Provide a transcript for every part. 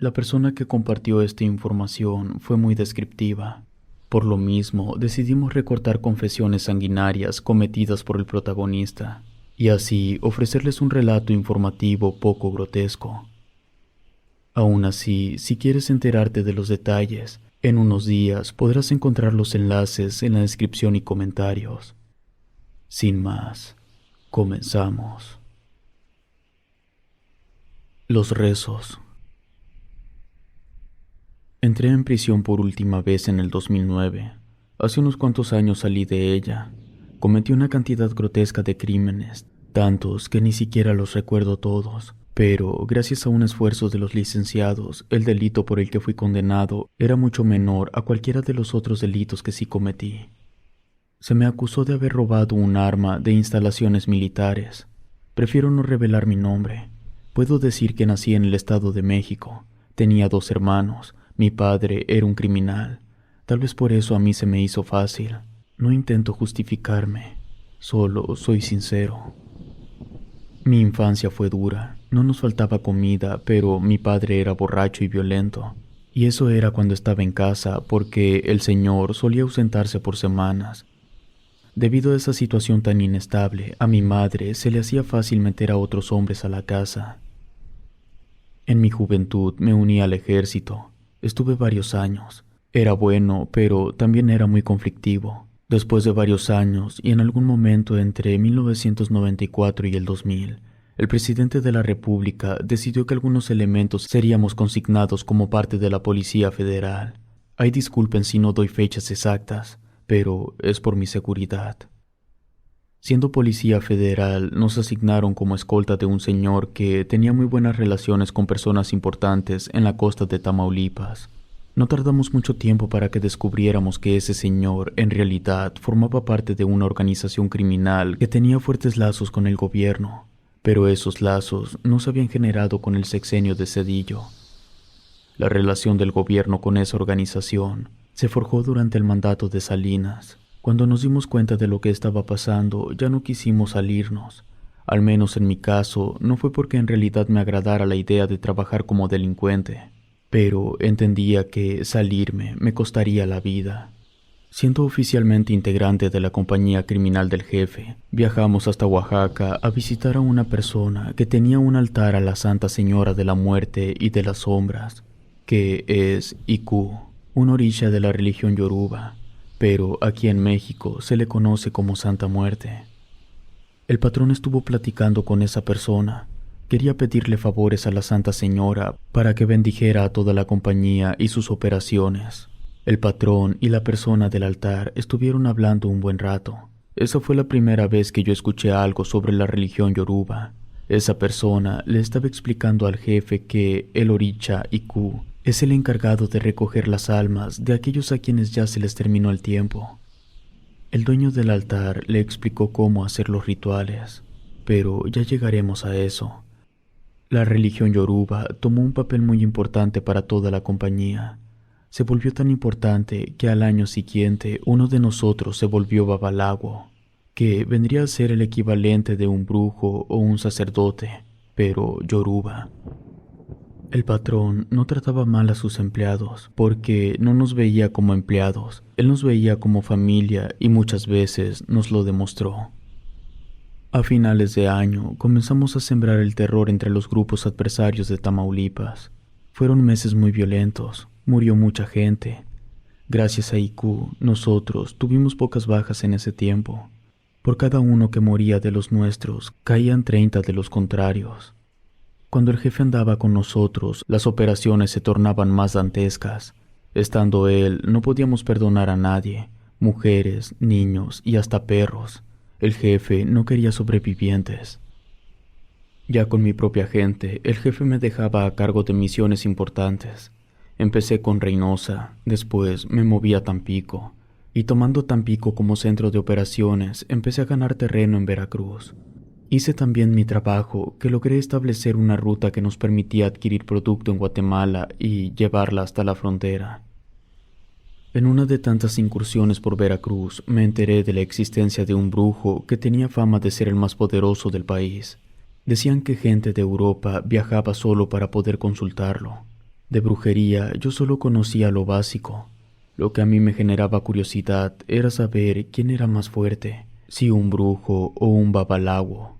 La persona que compartió esta información fue muy descriptiva. Por lo mismo, decidimos recortar confesiones sanguinarias cometidas por el protagonista, y así ofrecerles un relato informativo poco grotesco. Aún así, si quieres enterarte de los detalles, en unos días podrás encontrar los enlaces en la descripción y comentarios. Sin más, comenzamos. Los rezos. Entré en prisión por última vez en el 2009. Hace unos cuantos años salí de ella. Cometí una cantidad grotesca de crímenes, tantos que ni siquiera los recuerdo todos, pero gracias a un esfuerzo de los licenciados, el delito por el que fui condenado era mucho menor a cualquiera de los otros delitos que sí cometí. Se me acusó de haber robado un arma de instalaciones militares. Prefiero no revelar mi nombre. Puedo decir que nací en el Estado de México. Tenía 2 hermanos. Mi padre era un criminal. Tal vez por eso a mí se me hizo fácil. No intento justificarme. Solo soy sincero. Mi infancia fue dura. No nos faltaba comida, pero mi padre era borracho y violento. Y eso era cuando estaba en casa, porque el señor solía ausentarse por semanas. Debido a esa situación tan inestable, a mi madre se le hacía fácil meter a otros hombres a la casa. En mi juventud me uní al ejército. Estuve varios años. Era bueno, pero también era muy conflictivo. Después de varios años, y en algún momento entre 1994 y el 2000, el presidente de la República decidió que algunos elementos seríamos consignados como parte de la Policía Federal. Ay, disculpen si no doy fechas exactas, pero es por mi seguridad. Siendo Policía Federal, nos asignaron como escolta de un señor que tenía muy buenas relaciones con personas importantes en la costa de Tamaulipas. No tardamos mucho tiempo para que descubriéramos que ese señor, en realidad, formaba parte de una organización criminal que tenía fuertes lazos con el gobierno, pero esos lazos no se habían generado con el sexenio de Zedillo. La relación del gobierno con esa organización se forjó durante el mandato de Salinas. Cuando nos dimos cuenta de lo que estaba pasando, ya no quisimos salirnos. Al menos en mi caso, no fue porque en realidad me agradara la idea de trabajar como delincuente, pero entendía que salirme me costaría la vida. Siendo oficialmente integrante de la compañía criminal del jefe, viajamos hasta Oaxaca a visitar a una persona que tenía un altar a la Santa Señora de la Muerte y de las Sombras, que es Iku, un orisha de la religión yoruba, pero aquí en México se le conoce como Santa Muerte. El patrón estuvo platicando con esa persona. Quería pedirle favores a la Santa Señora para que bendijera a toda la compañía y sus operaciones. El patrón y la persona del altar estuvieron hablando un buen rato. Esa fue la primera vez que yo escuché algo sobre la religión yoruba. Esa persona le estaba explicando al jefe que el orisha Iku es el encargado de recoger las almas de aquellos a quienes ya se les terminó el tiempo. El dueño del altar le explicó cómo hacer los rituales, pero ya llegaremos a eso. La religión yoruba tomó un papel muy importante para toda la compañía. Se volvió tan importante que al año siguiente uno de nosotros se volvió babalawo, que vendría a ser el equivalente de un brujo o un sacerdote, pero yoruba. El patrón no trataba mal a sus empleados porque no nos veía como empleados, él nos veía como familia y muchas veces nos lo demostró. A finales de año comenzamos a sembrar el terror entre los grupos adversarios de Tamaulipas. Fueron meses muy violentos, murió mucha gente. Gracias a IQ, nosotros tuvimos pocas bajas en ese tiempo. Por cada uno que moría de los nuestros, caían 30 de los contrarios. Cuando el jefe andaba con nosotros, las operaciones se tornaban más dantescas. Estando él, no podíamos perdonar a nadie, mujeres, niños y hasta perros. El jefe no quería sobrevivientes. Ya con mi propia gente, el jefe me dejaba a cargo de misiones importantes. Empecé con Reynosa, después me moví a Tampico, y tomando Tampico como centro de operaciones, empecé a ganar terreno en Veracruz. Hice también mi trabajo, que logré establecer una ruta que nos permitía adquirir producto en Guatemala y llevarla hasta la frontera. En una de tantas incursiones por Veracruz, me enteré de la existencia de un brujo que tenía fama de ser el más poderoso del país. Decían que gente de Europa viajaba solo para poder consultarlo. De brujería yo solo conocía lo básico. Lo que a mí me generaba curiosidad era saber quién era más fuerte, si un brujo o un babalawo.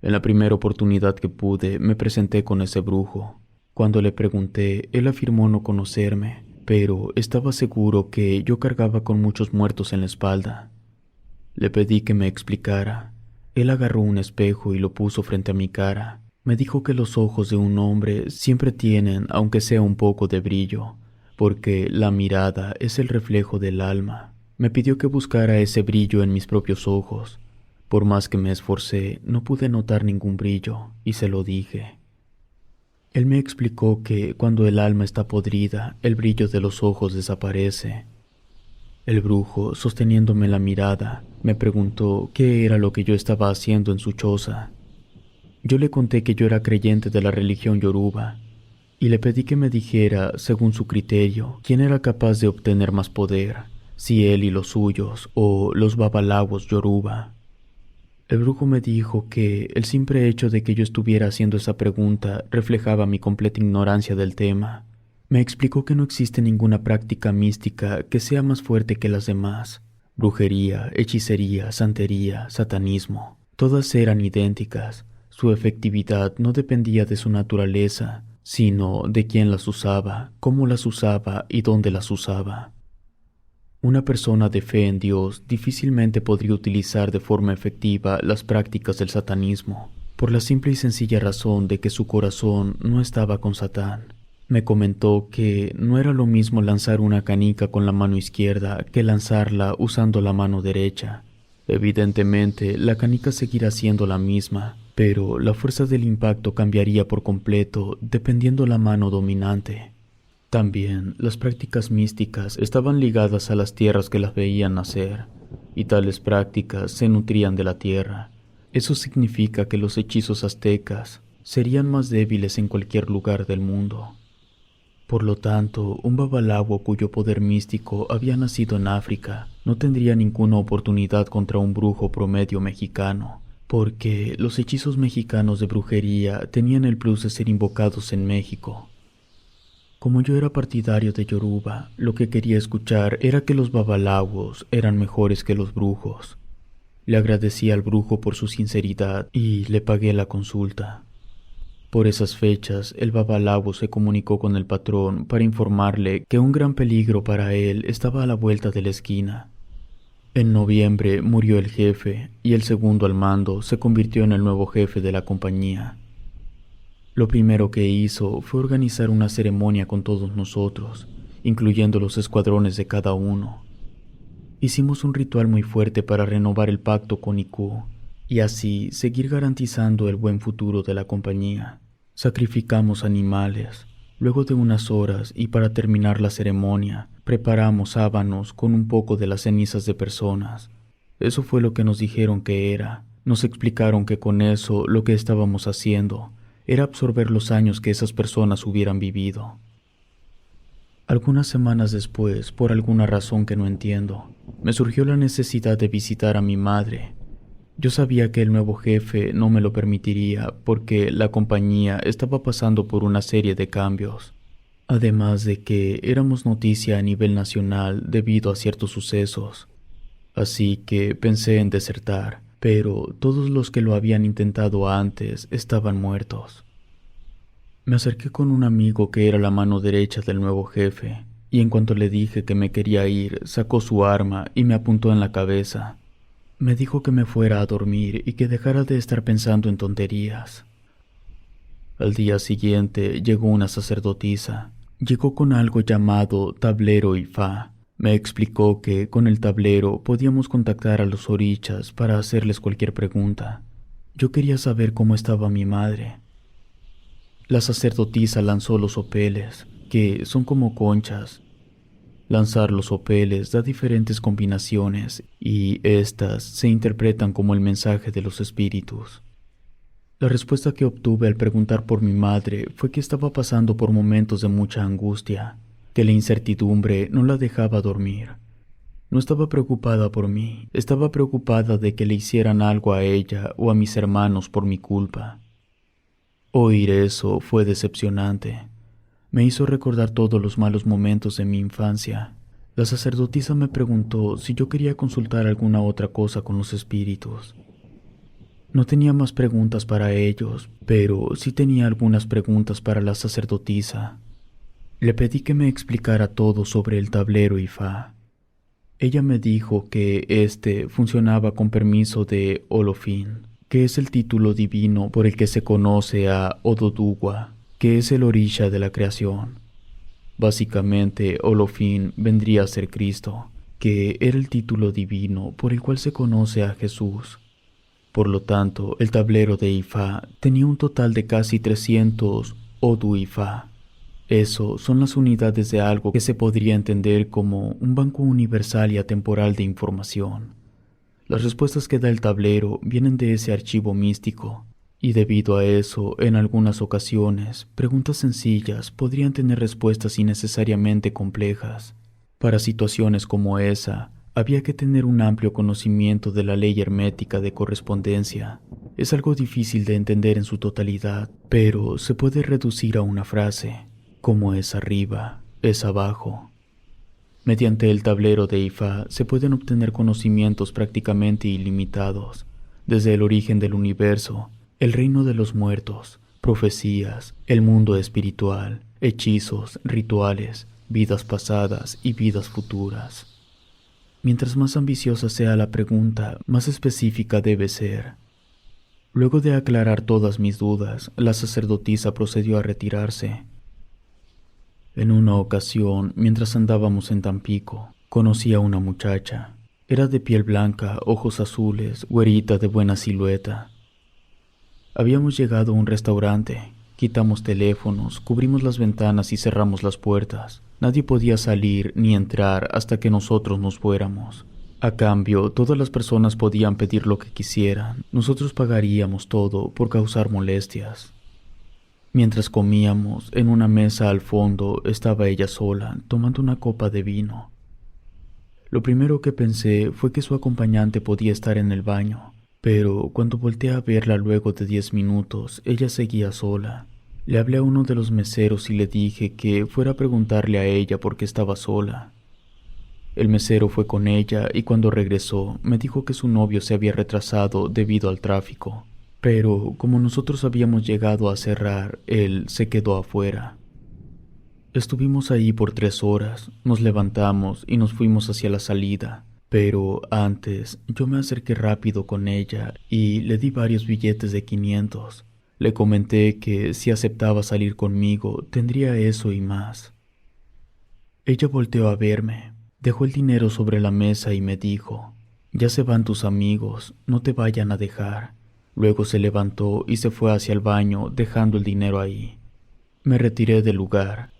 En la primera oportunidad que pude, me presenté con ese brujo. Cuando le pregunté, él afirmó no conocerme, pero estaba seguro que yo cargaba con muchos muertos en la espalda. Le pedí que me explicara. Él agarró un espejo y lo puso frente a mi cara. Me dijo que los ojos de un hombre siempre tienen, aunque sea un poco de brillo, porque la mirada es el reflejo del alma. Me pidió que buscara ese brillo en mis propios ojos. Por más que me esforcé, no pude notar ningún brillo, y se lo dije. Él me explicó que cuando el alma está podrida, el brillo de los ojos desaparece. El brujo, sosteniéndome la mirada, me preguntó qué era lo que yo estaba haciendo en su choza. Yo le conté que yo era creyente de la religión yoruba, y le pedí que me dijera, según su criterio, quién era capaz de obtener más poder, si él y los suyos, o los babalawos yoruba. El brujo me dijo que el simple hecho de que yo estuviera haciendo esa pregunta reflejaba mi completa ignorancia del tema. Me explicó que no existe ninguna práctica mística que sea más fuerte que las demás. Brujería, hechicería, santería, satanismo, todas eran idénticas. Su efectividad no dependía de su naturaleza, sino de quién las usaba, cómo las usaba y dónde las usaba. Una persona de fe en Dios difícilmente podría utilizar de forma efectiva las prácticas del satanismo, por la simple y sencilla razón de que su corazón no estaba con Satán. Me comentó que no era lo mismo lanzar una canica con la mano izquierda que lanzarla usando la mano derecha. Evidentemente, la canica seguirá siendo la misma, pero la fuerza del impacto cambiaría por completo dependiendo la mano dominante. También las prácticas místicas estaban ligadas a las tierras que las veían nacer, y tales prácticas se nutrían de la tierra. Eso significa que los hechizos aztecas serían más débiles en cualquier lugar del mundo. Por lo tanto, un babalawo cuyo poder místico había nacido en África no tendría ninguna oportunidad contra un brujo promedio mexicano, porque los hechizos mexicanos de brujería tenían el plus de ser invocados en México. Como yo era partidario de Yoruba, lo que quería escuchar era que los babalawos eran mejores que los brujos. Le agradecí al brujo por su sinceridad y le pagué la consulta. Por esas fechas, el babalawo se comunicó con el patrón para informarle que un gran peligro para él estaba a la vuelta de la esquina. En noviembre murió el jefe y el segundo al mando se convirtió en el nuevo jefe de la compañía. Lo primero que hizo fue organizar una ceremonia con todos nosotros, incluyendo los escuadrones de cada uno. Hicimos un ritual muy fuerte para renovar el pacto con Iku y así seguir garantizando el buen futuro de la compañía. Sacrificamos animales. Luego de unas horas y para terminar la ceremonia, preparamos sábanos con un poco de las cenizas de personas. Eso fue lo que nos dijeron que era. Nos explicaron que con eso lo que estábamos haciendo era absorber los años que esas personas hubieran vivido. Algunas semanas después, por alguna razón que no entiendo, me surgió la necesidad de visitar a mi madre. Yo sabía que el nuevo jefe no me lo permitiría porque la compañía estaba pasando por una serie de cambios, además de que éramos noticia a nivel nacional debido a ciertos sucesos. Así que pensé en desertar, pero todos los que lo habían intentado antes estaban muertos. Me acerqué con un amigo que era la mano derecha del nuevo jefe, y en cuanto le dije que me quería ir, sacó su arma y me apuntó en la cabeza. Me dijo que me fuera a dormir y que dejara de estar pensando en tonterías. Al día siguiente llegó una sacerdotisa. Llegó con algo llamado tablero Ifá. Me explicó que con el tablero podíamos contactar a los orichas para hacerles cualquier pregunta. Yo quería saber cómo estaba mi madre. La sacerdotisa lanzó los opeles, que son como conchas. Lanzar los opeles da diferentes combinaciones y éstas se interpretan como el mensaje de los espíritus. La respuesta que obtuve al preguntar por mi madre fue que estaba pasando por momentos de mucha angustia, que la incertidumbre no la dejaba dormir. No estaba preocupada por mí, estaba preocupada de que le hicieran algo a ella o a mis hermanos por mi culpa. Oír eso fue decepcionante. Me hizo recordar todos los malos momentos de mi infancia. La sacerdotisa me preguntó si yo quería consultar alguna otra cosa con los espíritus. No tenía más preguntas para ellos, pero sí tenía algunas preguntas para la sacerdotisa. Le pedí que me explicara todo sobre el tablero Ifá. Ella me dijo que este funcionaba con permiso de Olofin, que es el título divino por el que se conoce a Ododuwa, que es el orisha de la creación. Básicamente, Olofin vendría a ser Cristo, que era el título divino por el cual se conoce a Jesús. Por lo tanto, el tablero de Ifá tenía un total de casi 300 Odu Ifá. Eso son las unidades de algo que se podría entender como un banco universal y atemporal de información. Las respuestas que da el tablero vienen de ese archivo místico, y debido a eso, en algunas ocasiones, preguntas sencillas podrían tener respuestas innecesariamente complejas. Para situaciones como esa, había que tener un amplio conocimiento de la ley hermética de correspondencia. Es algo difícil de entender en su totalidad, pero se puede reducir a una frase: como es arriba, es abajo. Mediante el tablero de Ifá se pueden obtener conocimientos prácticamente ilimitados, desde el origen del universo, el reino de los muertos, profecías, el mundo espiritual, hechizos, rituales, vidas pasadas y vidas futuras. Mientras más ambiciosa sea la pregunta, más específica debe ser. Luego de aclarar todas mis dudas, la sacerdotisa procedió a retirarse. En una ocasión, mientras andábamos en Tampico, conocí a una muchacha. Era de piel blanca, ojos azules, güerita de buena silueta. Habíamos llegado a un restaurante, quitamos teléfonos, cubrimos las ventanas y cerramos las puertas. Nadie podía salir ni entrar hasta que nosotros nos fuéramos. A cambio, todas las personas podían pedir lo que quisieran. Nosotros pagaríamos todo por causar molestias. Mientras comíamos, en una mesa al fondo estaba ella sola, tomando una copa de vino. Lo primero que pensé fue que su acompañante podía estar en el baño, pero cuando volteé a verla luego de 10 minutos, ella seguía sola. Le hablé a uno de los meseros y le dije que fuera a preguntarle a ella por qué estaba sola. El mesero fue con ella y cuando regresó me dijo que su novio se había retrasado debido al tráfico. Pero como nosotros habíamos llegado a cerrar, él se quedó afuera. Estuvimos ahí por 3 horas, nos levantamos y nos fuimos hacia la salida. Pero antes, yo me acerqué rápido con ella y le di varios billetes de 500. Le comenté que si aceptaba salir conmigo, tendría eso y más. Ella volteó a verme, dejó el dinero sobre la mesa y me dijo: «Ya se van tus amigos, no te vayan a dejar». Luego se levantó y se fue hacia el baño, dejando el dinero ahí. Me retiré del lugar.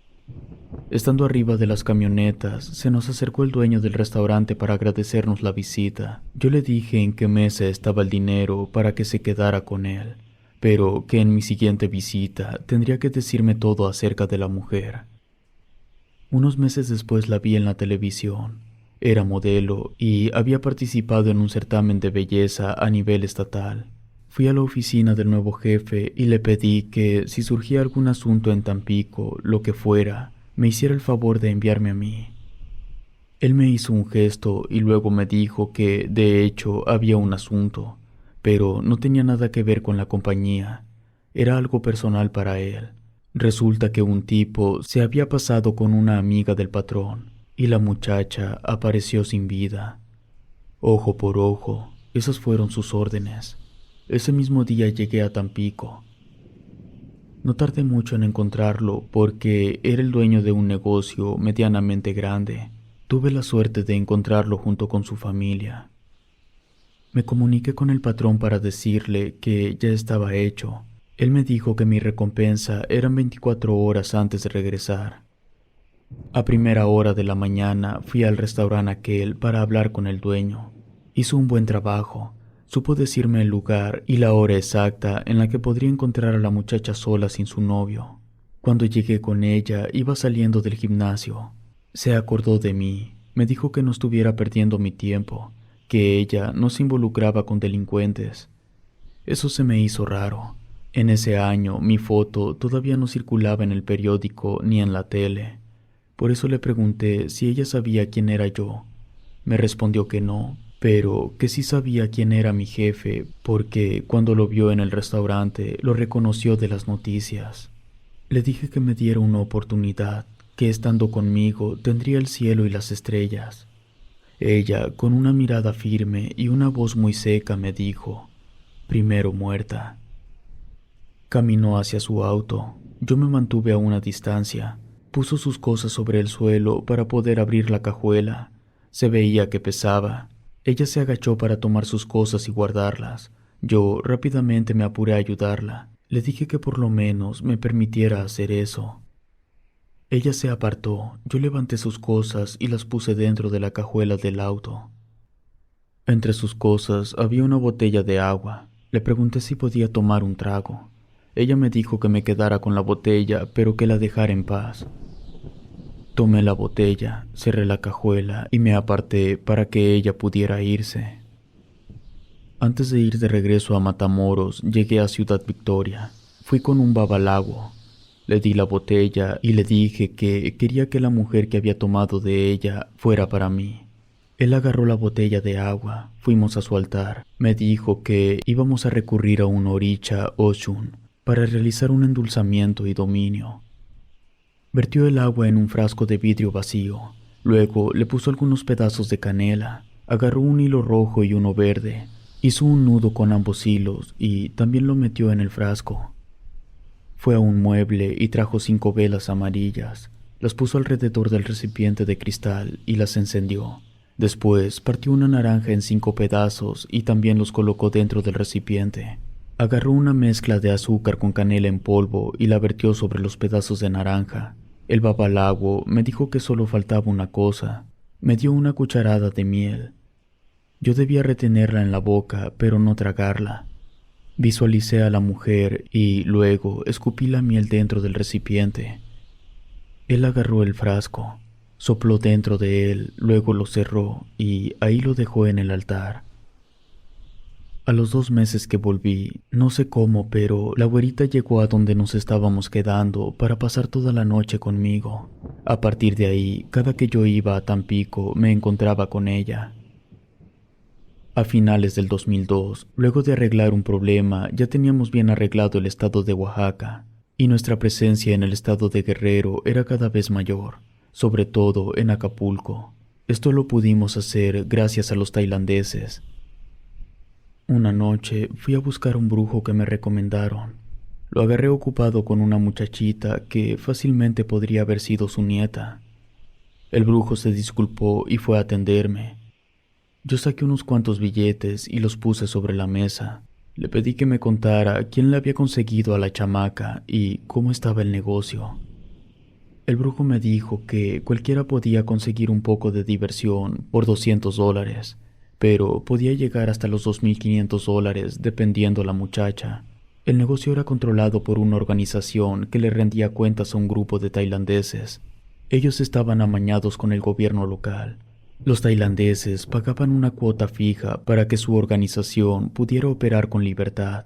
Estando arriba de las camionetas, se nos acercó el dueño del restaurante para agradecernos la visita. Yo le dije en qué mesa estaba el dinero para que se quedara con él, pero que en mi siguiente visita tendría que decirme todo acerca de la mujer. Unos meses después la vi en la televisión. Era modelo y había participado en un certamen de belleza a nivel estatal. Fui a la oficina del nuevo jefe y le pedí que, si surgía algún asunto en Tampico, lo que fuera, me hiciera el favor de enviarme a mí. Él me hizo un gesto y luego me dijo que, de hecho, había un asunto, pero no tenía nada que ver con la compañía. Era algo personal para él. Resulta que un tipo se había pasado con una amiga del patrón y la muchacha apareció sin vida. Ojo por ojo, esas fueron sus órdenes. Ese mismo día llegué a Tampico. No tardé mucho en encontrarlo porque era el dueño de un negocio medianamente grande. Tuve la suerte de encontrarlo junto con su familia. Me comuniqué con el patrón para decirle que ya estaba hecho. Él me dijo que mi recompensa eran 24 horas antes de regresar. A primera hora de la mañana fui al restaurante aquel para hablar con el dueño. Hizo un buen trabajo. Supo decirme el lugar y la hora exacta en la que podría encontrar a la muchacha sola sin su novio. Cuando llegué con ella, iba saliendo del gimnasio. Se acordó de mí. Me dijo que no estuviera perdiendo mi tiempo, que ella no se involucraba con delincuentes. Eso se me hizo raro, En ese año mi foto todavía no circulaba en el periódico ni en la tele. Por eso le pregunté si ella sabía quién era yo. Me respondió que no, pero que sí sabía quién era mi jefe porque cuando lo vio en el restaurante lo reconoció de las noticias. Le dije que me diera una oportunidad, que estando conmigo tendría el cielo y las estrellas. Ella, con una mirada firme y una voz muy seca, me dijo: primero muerta. Caminó hacia su auto. Yo me mantuve a una distancia. Puso sus cosas sobre el suelo para poder abrir la cajuela. Se veía que pesaba. Ella se agachó para tomar sus cosas y guardarlas. Yo rápidamente me apuré a ayudarla. Le dije que por lo menos me permitiera hacer eso. Ella se apartó. Yo levanté sus cosas y las puse dentro de la cajuela del auto. Entre sus cosas había una botella de agua. Le pregunté si podía tomar un trago. Ella me dijo que me quedara con la botella, pero que la dejara en paz. Tomé la botella, cerré la cajuela y me aparté para que ella pudiera irse. Antes de ir de regreso a Matamoros, llegué a Ciudad Victoria. Fui con un babalago. Le di la botella y le dije que quería que la mujer que había tomado de ella fuera para mí. Él agarró la botella de agua, fuimos a su altar. Me dijo que íbamos a recurrir a un Orisha Oshun para realizar un endulzamiento y dominio. Vertió el agua en un frasco de vidrio vacío. Luego le puso algunos pedazos de canela. Agarró un hilo rojo y uno verde. Hizo un nudo con ambos hilos y también lo metió en el frasco. Fue a un mueble y trajo 5 velas amarillas. Las puso alrededor del recipiente de cristal y las encendió. Después partió una naranja en 5 pedazos y también los colocó dentro del recipiente. Agarró una mezcla de azúcar con canela en polvo y la vertió sobre los pedazos de naranja. El babalago me dijo que solo faltaba una cosa. Me dio una cucharada de miel. Yo debía retenerla en la boca, pero no tragarla. Visualicé a la mujer y luego escupí la miel dentro del recipiente. Él agarró el frasco, sopló dentro de él, luego lo cerró y ahí lo dejó en el altar. A los 2 meses que volví, no sé cómo, pero la güerita llegó a donde nos estábamos quedando para pasar toda la noche conmigo. A partir de ahí, cada que yo iba a Tampico, me encontraba con ella. A finales del 2002, luego de arreglar un problema, ya teníamos bien arreglado el estado de Oaxaca, y nuestra presencia en el estado de Guerrero era cada vez mayor, sobre todo en Acapulco. Esto lo pudimos hacer gracias a los tailandeses. Una noche fui a buscar un brujo que me recomendaron. Lo agarré ocupado con una muchachita que fácilmente podría haber sido su nieta. El brujo se disculpó y fue a atenderme. Yo saqué unos cuantos billetes y los puse sobre la mesa. Le pedí que me contara quién le había conseguido a la chamaca y cómo estaba el negocio. El brujo me dijo que cualquiera podía conseguir un poco de diversión por $200, pero podía llegar hasta los $2,500 dependiendo la muchacha. El negocio era controlado por una organización que le rendía cuentas a un grupo de tailandeses. Ellos estaban amañados con el gobierno local. Los tailandeses pagaban una cuota fija para que su organización pudiera operar con libertad.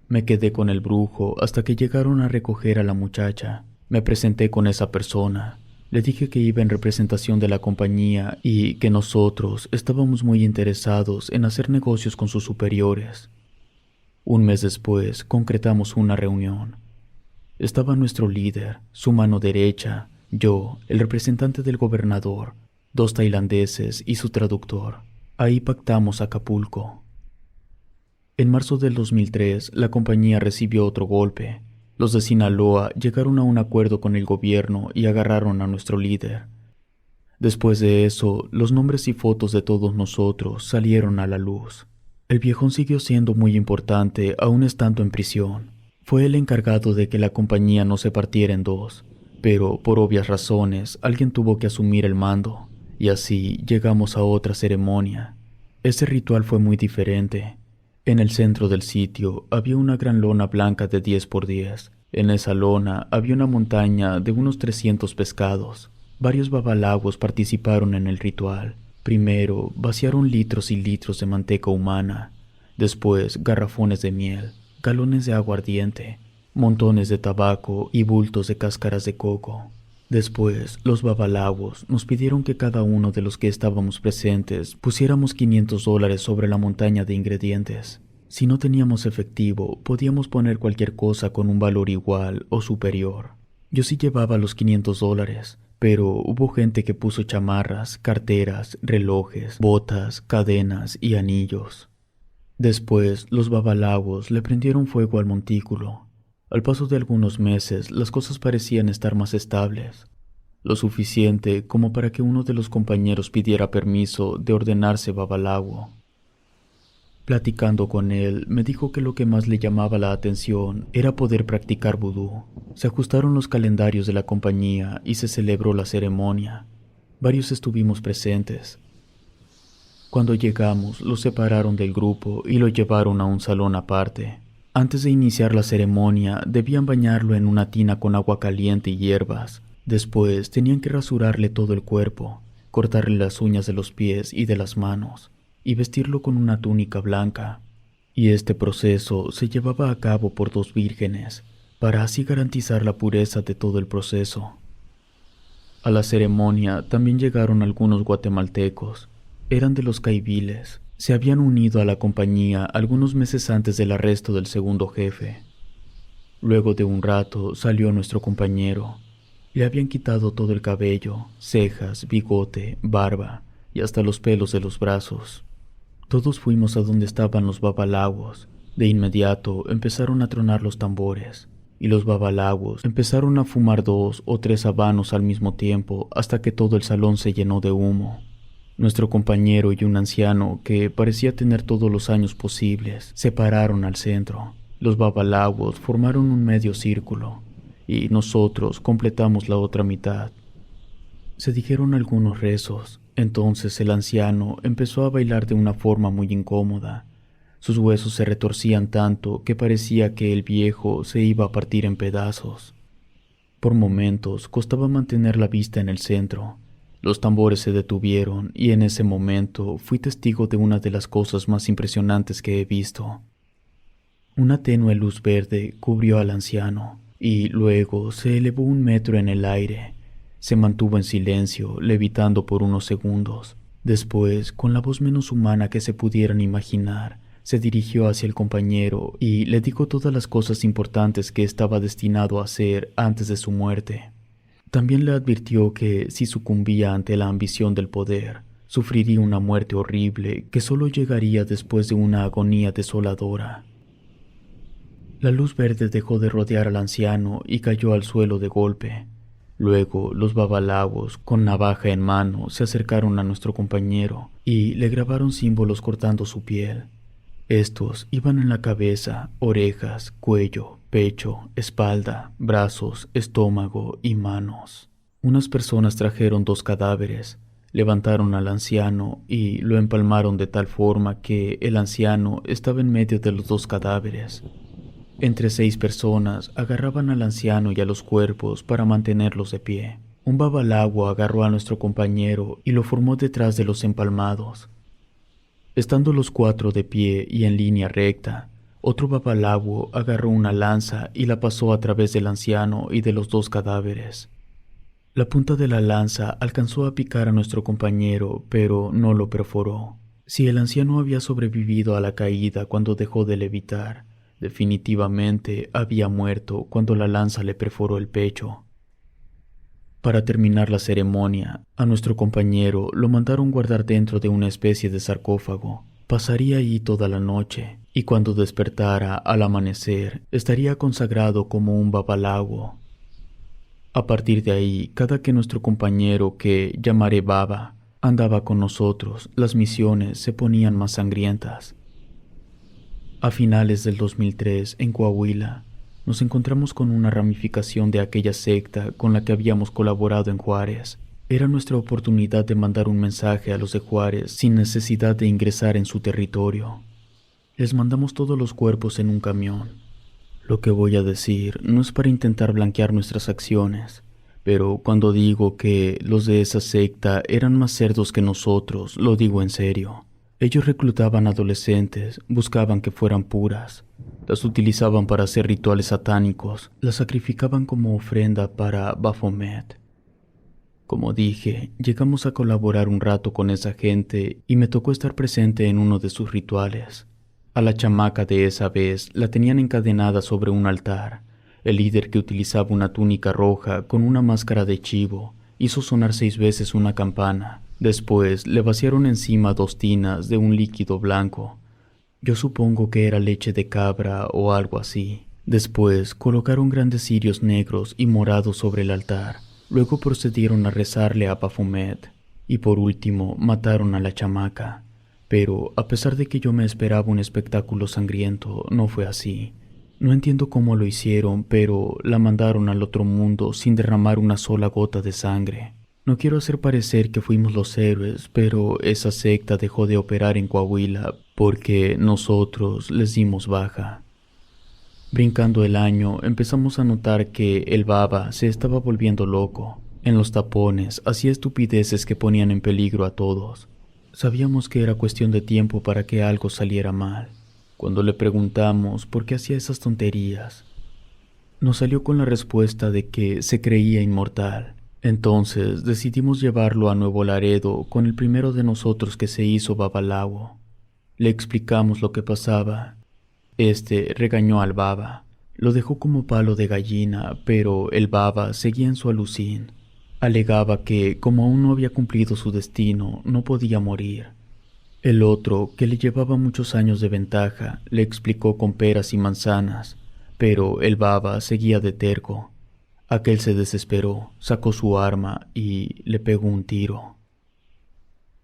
Me quedé con el brujo hasta que llegaron a recoger a la muchacha. Me presenté con esa persona. Le dije que iba en representación de la compañía y que nosotros estábamos muy interesados en hacer negocios con sus superiores. Un mes después concretamos una reunión. Estaba nuestro líder, su mano derecha, yo, el representante del gobernador, 2 tailandeses y su traductor. Ahí pactamos Acapulco. En marzo del 2003, la compañía recibió otro golpe. Los de Sinaloa llegaron a un acuerdo con el gobierno y agarraron a nuestro líder. Después de eso, los nombres y fotos de todos nosotros salieron a la luz. El viejón siguió siendo muy importante aún estando en prisión. Fue el encargado de que la compañía no se partiera en 2, pero por obvias razones alguien tuvo que asumir el mando, y así llegamos a otra ceremonia. Ese ritual fue muy diferente. En el centro del sitio había una gran lona blanca de 10 por 10. En esa lona había una montaña de unos 300 pescados. Varios babalawos participaron en el ritual. Primero vaciaron litros y litros de manteca humana, después garrafones de miel, galones de aguardiente, montones de tabaco y bultos de cáscaras de coco. Después, los babalawos nos pidieron que cada uno de los que estábamos presentes pusiéramos $500 sobre la montaña de ingredientes. Si no teníamos efectivo, podíamos poner cualquier cosa con un valor igual o superior. Yo sí llevaba los $500, pero hubo gente que puso chamarras, carteras, relojes, botas, cadenas y anillos. Después, los babalawos le prendieron fuego al montículo. Al paso de algunos meses, las cosas parecían estar más estables, lo suficiente como para que uno de los compañeros pidiera permiso de ordenarse babalawo. Platicando con él, me dijo que lo que más le llamaba la atención era poder practicar vudú. Se ajustaron los calendarios de la compañía y se celebró la ceremonia. Varios estuvimos presentes. Cuando llegamos, lo separaron del grupo y lo llevaron a un salón aparte. Antes de iniciar la ceremonia, debían bañarlo en una tina con agua caliente y hierbas. Después, tenían que rasurarle todo el cuerpo, cortarle las uñas de los pies y de las manos, y vestirlo con una túnica blanca. Y este proceso se llevaba a cabo por 2 vírgenes, para así garantizar la pureza de todo el proceso. A la ceremonia también llegaron algunos guatemaltecos. Eran de los caibiles. Se habían unido a la compañía algunos meses antes del arresto del segundo jefe. Luego de un rato salió nuestro compañero. Le habían quitado todo el cabello, cejas, bigote, barba y hasta los pelos de los brazos. Todos fuimos a donde estaban los babalawos. De inmediato empezaron a tronar los tambores, y los babalawos empezaron a fumar 2 o 3 habanos al mismo tiempo hasta que todo el salón se llenó de humo. Nuestro compañero y un anciano, que parecía tener todos los años posibles, se pararon al centro. Los babalawos formaron un medio círculo, y nosotros completamos la otra mitad. Se dijeron algunos rezos. Entonces el anciano empezó a bailar de una forma muy incómoda. Sus huesos se retorcían tanto que parecía que el viejo se iba a partir en pedazos. Por momentos costaba mantener la vista en el centro. Los tambores se detuvieron y en ese momento fui testigo de una de las cosas más impresionantes que he visto. Una tenue luz verde cubrió al anciano y luego se elevó 1 metro en el aire. Se mantuvo en silencio, levitando por unos segundos. Después, con la voz menos humana que se pudieran imaginar, se dirigió hacia el compañero y le dijo todas las cosas importantes que estaba destinado a hacer antes de su muerte. También le advirtió que, si sucumbía ante la ambición del poder, sufriría una muerte horrible que solo llegaría después de una agonía desoladora. La luz verde dejó de rodear al anciano y cayó al suelo de golpe. Luego, los babalawos, con navaja en mano, se acercaron a nuestro compañero y le grabaron símbolos cortando su piel. Estos iban en la cabeza, orejas, cuello, pecho, espalda, brazos, estómago y manos. Unas personas trajeron 2 cadáveres, levantaron al anciano y lo empalmaron de tal forma que el anciano estaba en medio de los 2 cadáveres. Entre 6 personas agarraban al anciano y a los cuerpos para mantenerlos de pie. Un babalawo agarró a nuestro compañero y lo formó detrás de los empalmados. Estando los 4 de pie y en línea recta, otro babalawo agarró una lanza y la pasó a través del anciano y de los 2 cadáveres. La punta de la lanza alcanzó a picar a nuestro compañero, pero no lo perforó. Si el anciano había sobrevivido a la caída cuando dejó de levitar, definitivamente había muerto cuando la lanza le perforó el pecho. Para terminar la ceremonia, a nuestro compañero lo mandaron guardar dentro de una especie de sarcófago. Pasaría ahí toda la noche, y cuando despertara al amanecer, estaría consagrado como un babalawo. A partir de ahí, cada que nuestro compañero, que llamaré Baba, andaba con nosotros, las misiones se ponían más sangrientas. A finales del 2003, en Coahuila, nos encontramos con una ramificación de aquella secta con la que habíamos colaborado en Juárez. Era nuestra oportunidad de mandar un mensaje a los de Juárez sin necesidad de ingresar en su territorio. Les mandamos todos los cuerpos en un camión. Lo que voy a decir no es para intentar blanquear nuestras acciones, pero cuando digo que los de esa secta eran más cerdos que nosotros, lo digo en serio. Ellos reclutaban adolescentes, buscaban que fueran puras, las utilizaban para hacer rituales satánicos, las sacrificaban como ofrenda para Baphomet. Como dije, llegamos a colaborar un rato con esa gente y me tocó estar presente en uno de sus rituales. A la chamaca de esa vez la tenían encadenada sobre un altar. El líder, que utilizaba una túnica roja con una máscara de chivo, hizo sonar 6 veces una campana. Después le vaciaron encima 2 tinas de un líquido blanco. Yo supongo que era leche de cabra o algo así. Después colocaron grandes cirios negros y morados sobre el altar. Luego procedieron a rezarle a Baphomet. Y por último mataron a la chamaca. Pero a pesar de que yo me esperaba un espectáculo sangriento, no fue así. No entiendo cómo lo hicieron, pero la mandaron al otro mundo sin derramar una sola gota de sangre. No quiero hacer parecer que fuimos los héroes, pero esa secta dejó de operar en Coahuila porque nosotros les dimos baja. Brincando el año, empezamos a notar que el Baba se estaba volviendo loco. En los tapones hacía estupideces que ponían en peligro a todos. Sabíamos que era cuestión de tiempo para que algo saliera mal. Cuando le preguntamos por qué hacía esas tonterías, nos salió con la respuesta de que se creía inmortal. Entonces decidimos llevarlo a Nuevo Laredo con el primero de nosotros que se hizo babalawo. Le explicamos lo que pasaba. Este regañó al Baba. Lo dejó como palo de gallina, pero el Baba seguía en su alucín. Alegaba que, como aún no había cumplido su destino, no podía morir. El otro, que le llevaba muchos años de ventaja, le explicó con peras y manzanas, pero el Baba seguía de terco. Aquel se desesperó, sacó su arma y le pegó un tiro.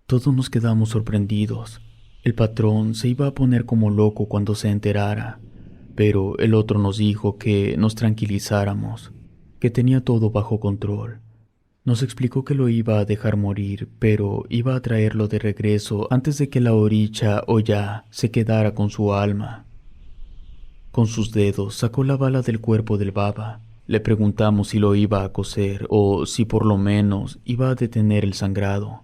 Todos nos quedamos sorprendidos. El patrón se iba a poner como loco cuando se enterara, pero el otro nos dijo que nos tranquilizáramos, que tenía todo bajo control. Nos explicó que lo iba a dejar morir, pero iba a traerlo de regreso antes de que la oricha o ya se quedara con su alma. Con sus dedos sacó la bala del cuerpo del Baba. Le preguntamos si lo iba a coser o si por lo menos iba a detener el sangrado.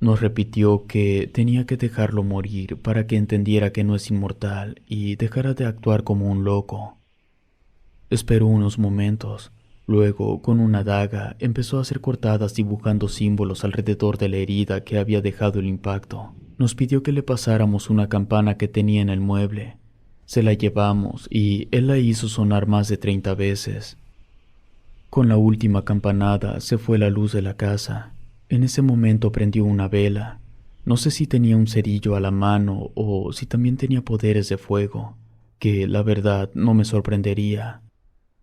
Nos repitió que tenía que dejarlo morir para que entendiera que no es inmortal y dejara de actuar como un loco. Esperó unos momentos. Luego, con una daga, empezó a hacer cortadas dibujando símbolos alrededor de la herida que había dejado el impacto. Nos pidió que le pasáramos una campana que tenía en el mueble. Se la llevamos y él la hizo sonar más de 30 veces. Con la última campanada se fue la luz de la casa. En ese momento prendió una vela. No sé si tenía un cerillo a la mano o si también tenía poderes de fuego, que la verdad no me sorprendería.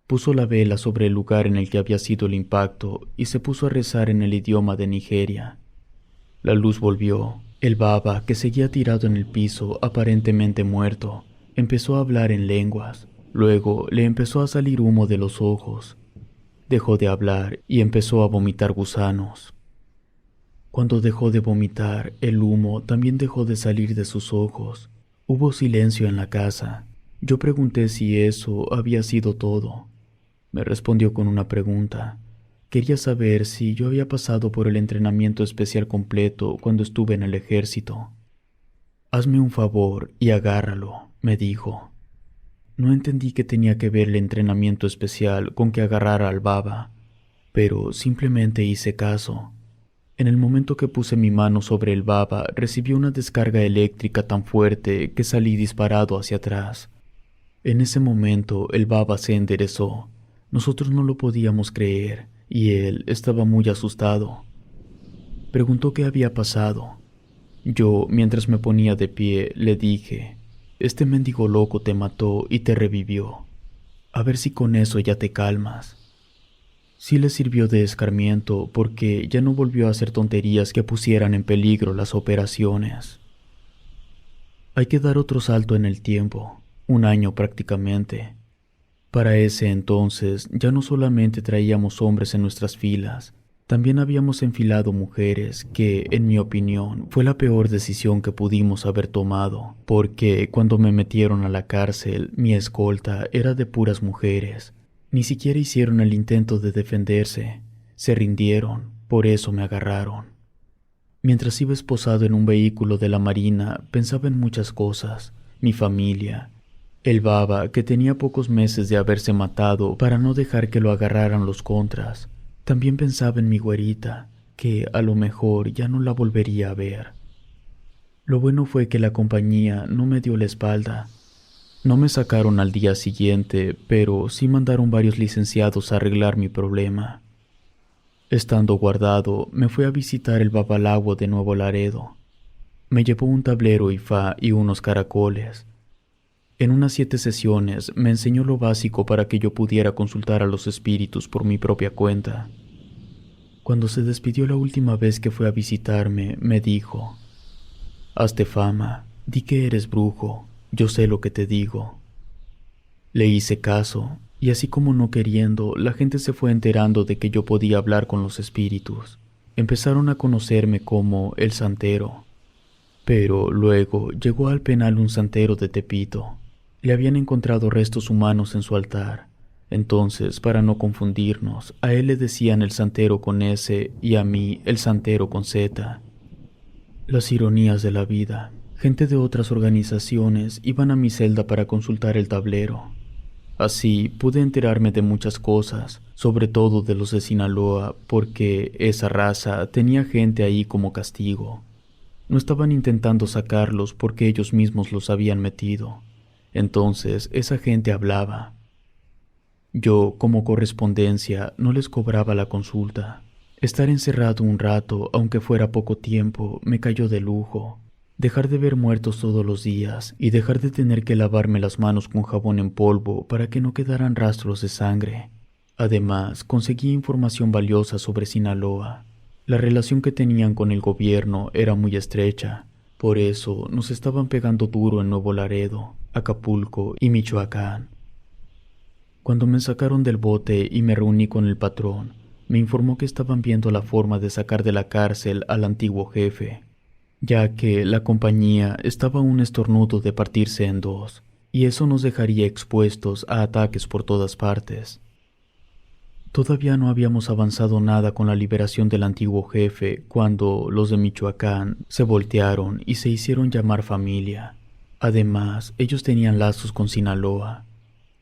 Puso la vela sobre el lugar en el que había sido el impacto y se puso a rezar en el idioma de Nigeria. La luz volvió. El Baba, que seguía tirado en el piso, aparentemente muerto, empezó a hablar en lenguas. Luego le empezó a salir humo de los ojos. Dejó de hablar y empezó a vomitar gusanos. Cuando dejó de vomitar, el humo también dejó de salir de sus ojos. Hubo silencio en la casa. Yo pregunté si eso había sido todo. Me respondió con una pregunta. Quería saber si yo había pasado por el entrenamiento especial completo cuando estuve en el ejército. «Hazme un favor y agárralo», me dijo. No entendí qué tenía que ver el entrenamiento especial con que agarrara al Baba, pero simplemente hice caso. En el momento que puse mi mano sobre el Baba, recibí una descarga eléctrica tan fuerte que salí disparado hacia atrás. En ese momento el Baba se enderezó. Nosotros no lo podíamos creer y él estaba muy asustado. Preguntó qué había pasado. Yo, mientras me ponía de pie, le dije: «Este mendigo loco te mató y te revivió. A ver si con eso ya te calmas». Sí le sirvió de escarmiento porque ya no volvió a hacer tonterías que pusieran en peligro las operaciones. Hay que dar otro salto en el tiempo, 1 año prácticamente. Para ese entonces ya no solamente traíamos hombres en nuestras filas, también habíamos enfilado mujeres que, en mi opinión, fue la peor decisión que pudimos haber tomado, porque cuando me metieron a la cárcel, mi escolta era de puras mujeres. Ni siquiera hicieron el intento de defenderse, se rindieron, por eso me agarraron. Mientras iba esposado en un vehículo de la marina, pensaba en muchas cosas: mi familia, el baba que tenía pocos meses de haberse matado para no dejar que lo agarraran los contras. También pensaba en mi güerita, que a lo mejor ya no la volvería a ver. Lo bueno fue que la compañía no me dio la espalda. No me sacaron al día siguiente, pero sí mandaron varios licenciados a arreglar mi problema. Estando guardado, me fui a visitar el Babalagua de Nuevo Laredo. Me llevó un tablero Ifá y unos caracoles. En unas 7 sesiones me enseñó lo básico para que yo pudiera consultar a los espíritus por mi propia cuenta. Cuando se despidió la última vez que fue a visitarme, me dijo: «Hazte fama, di que eres brujo, yo sé lo que te digo». Le hice caso, y así como no queriendo, la gente se fue enterando de que yo podía hablar con los espíritus. Empezaron a conocerme como el santero. Pero luego llegó al penal un santero de Tepito. Le habían encontrado restos humanos en su altar. Entonces, para no confundirnos, a él le decían el santero con S y a mí el santero con Z. Las ironías de la vida. Gente de otras organizaciones iban a mi celda para consultar el tablero. Así pude enterarme de muchas cosas, sobre todo de los de Sinaloa, porque esa raza tenía gente ahí como castigo. No estaban intentando sacarlos porque ellos mismos los habían metido. Entonces esa gente hablaba. Yo, como correspondencia, no les cobraba la consulta. Estar encerrado un rato, aunque fuera poco tiempo, me cayó de lujo. Dejar de ver muertos todos los días y dejar de tener que lavarme las manos con jabón en polvo para que no quedaran rastros de sangre. Además, conseguí información valiosa sobre Sinaloa. La relación que tenían con el gobierno era muy estrecha. Por eso nos estaban pegando duro en Nuevo Laredo, Acapulco y Michoacán. Cuando me sacaron del bote y me reuní con el patrón, me informó que estaban viendo la forma de sacar de la cárcel al antiguo jefe, ya que la compañía estaba a un estornudo de partirse en dos, y eso nos dejaría expuestos a ataques por todas partes. Todavía no habíamos avanzado nada con la liberación del antiguo jefe cuando los de Michoacán se voltearon y se hicieron llamar familia. Además, ellos tenían lazos con Sinaloa.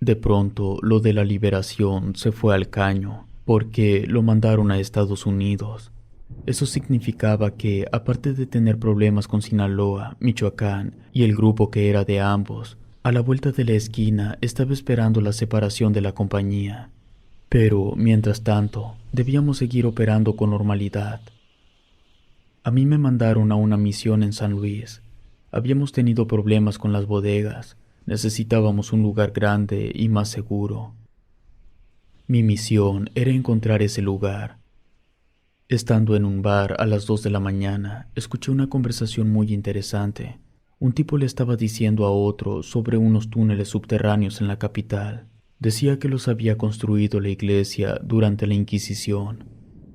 De pronto, lo de la liberación se fue al caño, porque lo mandaron a Estados Unidos. Eso significaba que, aparte de tener problemas con Sinaloa, Michoacán y el grupo que era de ambos, a la vuelta de la esquina estaba esperando la separación de la compañía. Pero, mientras tanto, debíamos seguir operando con normalidad. A mí me mandaron a una misión en San Luis. Habíamos tenido problemas con las bodegas. Necesitábamos un lugar grande y más seguro. Mi misión era encontrar ese lugar. Estando en un bar a las 2 de la mañana, escuché una conversación muy interesante. Un tipo le estaba diciendo a otro sobre unos túneles subterráneos en la capital. Decía que los había construido la iglesia durante la Inquisición.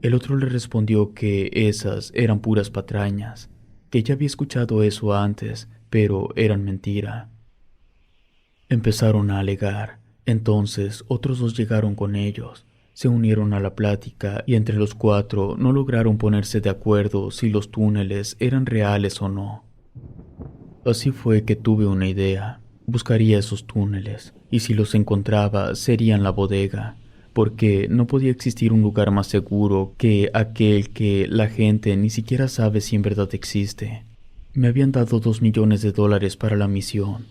El otro le respondió que esas eran puras patrañas, que ya había escuchado eso antes, pero eran mentira. Empezaron a alegar. Entonces otros 2 llegaron con ellos, se unieron a la plática y entre los 4 no lograron ponerse de acuerdo si los túneles eran reales o no. Así fue que tuve una idea. Buscaría esos túneles, y si los encontraba serían la bodega, porque no podía existir un lugar más seguro que aquel que la gente ni siquiera sabe si en verdad existe. Me habían dado $2 millones para la misión.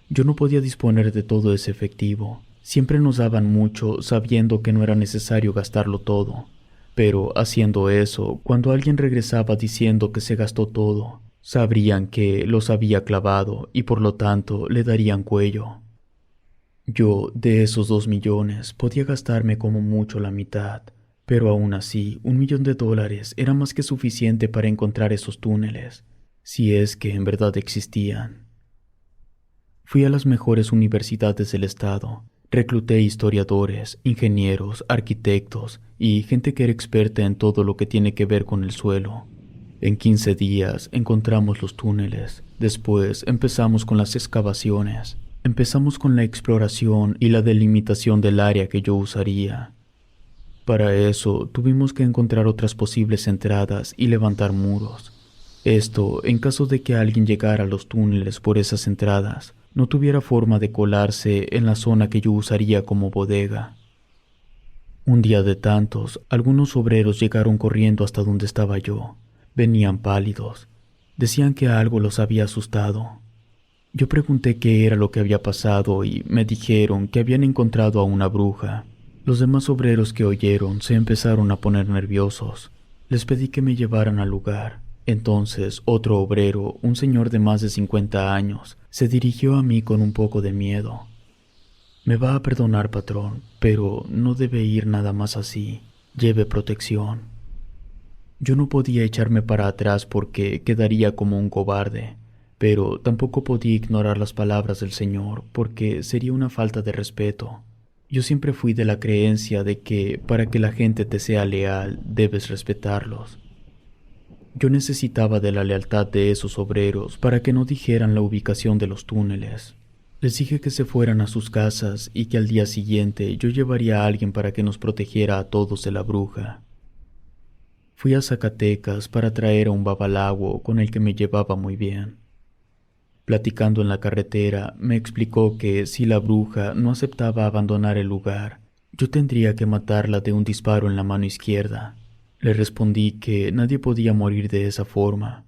Yo no podía disponer de todo ese efectivo. Siempre nos daban mucho sabiendo que no era necesario gastarlo todo. Pero haciendo eso, cuando alguien regresaba diciendo que se gastó todo, sabrían que los había clavado y por lo tanto le darían cuello. Yo, de esos 2 millones, podía gastarme como mucho la mitad, pero aún así, $1 millón era más que suficiente para encontrar esos túneles, si es que en verdad existían. Fui a las mejores universidades del estado, recluté historiadores, ingenieros, arquitectos y gente que era experta en todo lo que tiene que ver con el suelo. En 15 días encontramos los túneles. Después empezamos con las excavaciones. Empezamos con la exploración y la delimitación del área que yo usaría. Para eso tuvimos que encontrar otras posibles entradas y levantar muros. Esto en caso de que alguien llegara a los túneles por esas entradas, no tuviera forma de colarse en la zona que yo usaría como bodega. Un día de tantos, algunos obreros llegaron corriendo hasta donde estaba yo. Venían pálidos. Decían que algo los había asustado. Yo pregunté qué era lo que había pasado y me dijeron que habían encontrado a una bruja. Los demás obreros que oyeron se empezaron a poner nerviosos. Les pedí que me llevaran al lugar. Entonces otro obrero, un señor de más de 50 años, se dirigió a mí con un poco de miedo. «Me va a perdonar, patrón, pero no debe ir nada más así. Lleve protección». Yo no podía echarme para atrás porque quedaría como un cobarde, pero tampoco podía ignorar las palabras del señor porque sería una falta de respeto. Yo siempre fui de la creencia de que para que la gente te sea leal, debes respetarlos. Yo necesitaba de la lealtad de esos obreros para que no dijeran la ubicación de los túneles. Les dije que se fueran a sus casas y que al día siguiente yo llevaría a alguien para que nos protegiera a todos de la bruja. Fui a Zacatecas para traer a un babalawo con el que me llevaba muy bien. Platicando en la carretera, me explicó que si la bruja no aceptaba abandonar el lugar, yo tendría que matarla de un disparo en la mano izquierda. Le respondí que nadie podía morir de esa forma.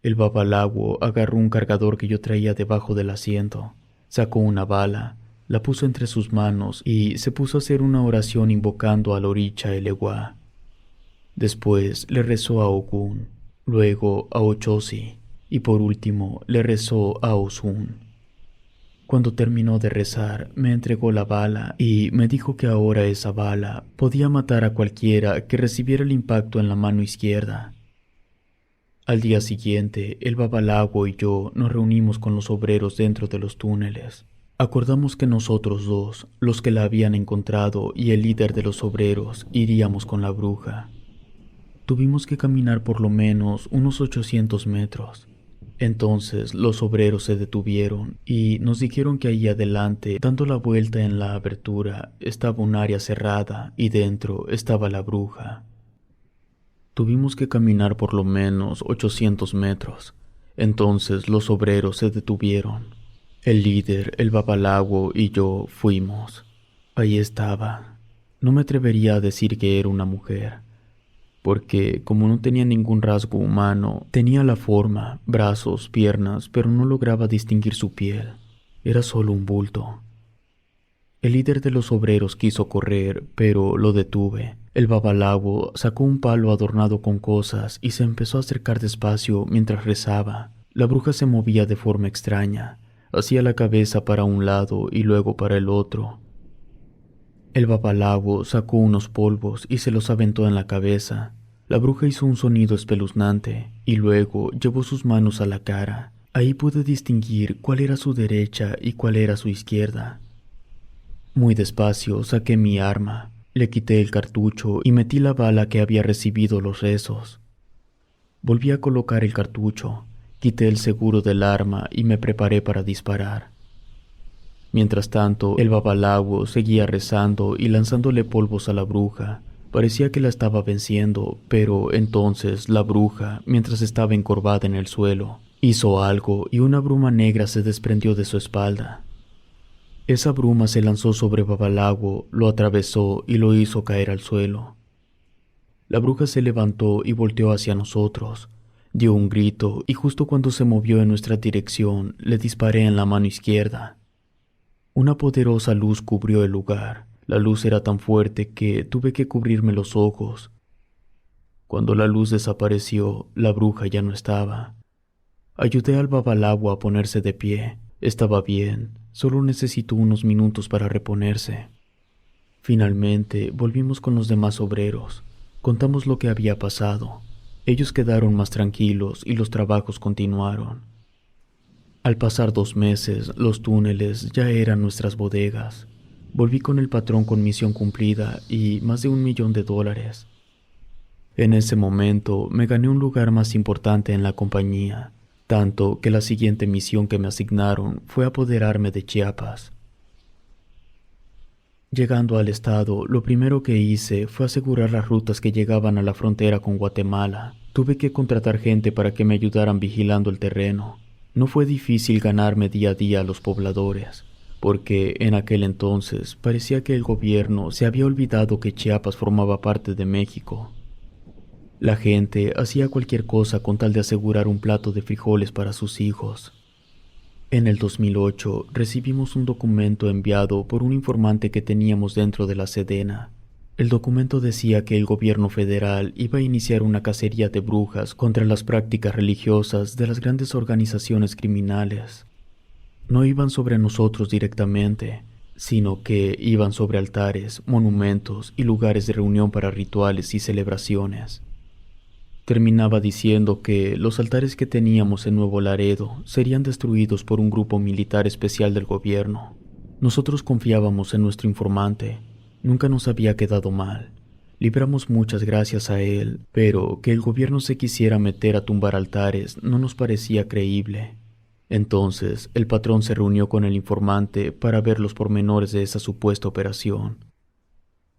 El babalawo agarró un cargador que yo traía debajo del asiento, sacó una bala, la puso entre sus manos y se puso a hacer una oración invocando al Oricha Eleguá. Después le rezó a Ogún, luego a Ochosi y por último le rezó a Osun. Cuando terminó de rezar, me entregó la bala y me dijo que ahora esa bala podía matar a cualquiera que recibiera el impacto en la mano izquierda. Al día siguiente, el babalawo y yo nos reunimos con los obreros dentro de los túneles. Acordamos que nosotros dos, los que la habían encontrado y el líder de los obreros, iríamos con la bruja. Tuvimos que caminar por lo menos unos 800 metros. Entonces los obreros se detuvieron y nos dijeron que ahí adelante, dando la vuelta en la abertura, estaba un área cerrada y dentro estaba la bruja. Tuvimos que caminar por lo menos 800 metros. Entonces los obreros se detuvieron. El líder, el babalawo y yo fuimos. Ahí estaba. No me atrevería a decir que era una mujer, porque como no tenía ningún rasgo humano, tenía la forma, brazos, piernas, pero no lograba distinguir su piel. Era solo un bulto. El líder de los obreros quiso correr, pero lo detuve. El babalawo sacó un palo adornado con cosas y se empezó a acercar despacio mientras rezaba. La bruja se movía de forma extraña. Hacía la cabeza para un lado y luego para el otro. El babalawo sacó unos polvos y se los aventó en la cabeza. La bruja hizo un sonido espeluznante y luego llevó sus manos a la cara. Ahí pude distinguir cuál era su derecha y cuál era su izquierda. Muy despacio saqué mi arma, le quité el cartucho y metí la bala que había recibido los rezos. Volví a colocar el cartucho, quité el seguro del arma y me preparé para disparar. Mientras tanto, el babalawo seguía rezando y lanzándole polvos a la bruja. Parecía que la estaba venciendo, pero entonces la bruja, mientras estaba encorvada en el suelo, hizo algo y una bruma negra se desprendió de su espalda. Esa bruma se lanzó sobre babalawo, lo atravesó y lo hizo caer al suelo. La bruja se levantó y volteó hacia nosotros. Dio un grito y justo cuando se movió en nuestra dirección, le disparé en la mano izquierda. Una poderosa luz cubrió el lugar. La luz era tan fuerte que tuve que cubrirme los ojos. Cuando la luz desapareció, la bruja ya no estaba. Ayudé al babalawo a ponerse de pie. Estaba bien, solo necesitó unos minutos para reponerse. Finalmente, volvimos con los demás obreros. Contamos lo que había pasado. Ellos quedaron más tranquilos y los trabajos continuaron. Al pasar 2 meses, los túneles ya eran nuestras bodegas. Volví con el patrón con misión cumplida y más de $1 millón. En ese momento me gané un lugar más importante en la compañía, tanto que la siguiente misión que me asignaron fue apoderarme de Chiapas. Llegando al estado, lo primero que hice fue asegurar las rutas que llegaban a la frontera con Guatemala. Tuve que contratar gente para que me ayudaran vigilando el terreno. No fue difícil ganarme día a día a los pobladores, porque en aquel entonces parecía que el gobierno se había olvidado que Chiapas formaba parte de México. La gente hacía cualquier cosa con tal de asegurar un plato de frijoles para sus hijos. En el 2008 recibimos un documento enviado por un informante que teníamos dentro de la Sedena. El documento decía que el gobierno federal iba a iniciar una cacería de brujas contra las prácticas religiosas de las grandes organizaciones criminales. No iban sobre nosotros directamente, sino que iban sobre altares, monumentos y lugares de reunión para rituales y celebraciones. Terminaba diciendo que los altares que teníamos en Nuevo Laredo serían destruidos por un grupo militar especial del gobierno. Nosotros confiábamos en nuestro informante. Nunca nos había quedado mal. Libramos muchas gracias a él, pero que el gobierno se quisiera meter a tumbar altares no nos parecía creíble. Entonces, el patrón se reunió con el informante para ver los pormenores de esa supuesta operación.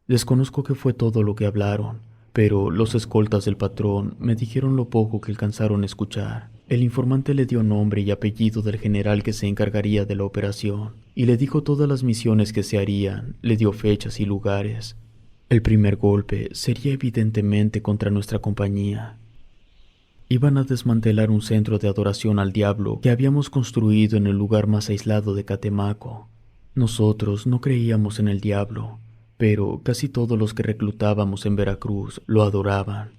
Desconozco qué fue todo lo que hablaron, pero los escoltas del patrón me dijeron lo poco que alcanzaron a escuchar. El informante le dio nombre y apellido del general que se encargaría de la operación, y le dijo todas las misiones que se harían, le dio fechas y lugares. El primer golpe sería evidentemente contra nuestra compañía. Iban a desmantelar un centro de adoración al diablo que habíamos construido en el lugar más aislado de Catemaco. Nosotros no creíamos en el diablo, pero casi todos los que reclutábamos en Veracruz lo adoraban.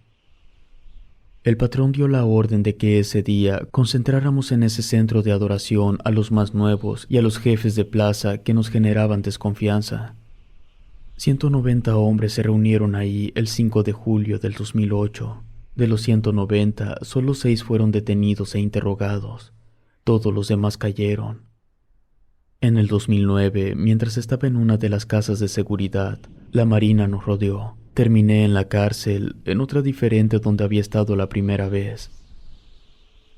El patrón dio la orden de que ese día concentráramos en ese centro de adoración a los más nuevos y a los jefes de plaza que nos generaban desconfianza. 190 hombres se reunieron ahí el 5 de julio del 2008. De los 190, solo 6 fueron detenidos e interrogados. Todos los demás cayeron. En el 2009, mientras estaba en una de las casas de seguridad, la Marina nos rodeó. Terminé en la cárcel, en otra diferente donde había estado la primera vez.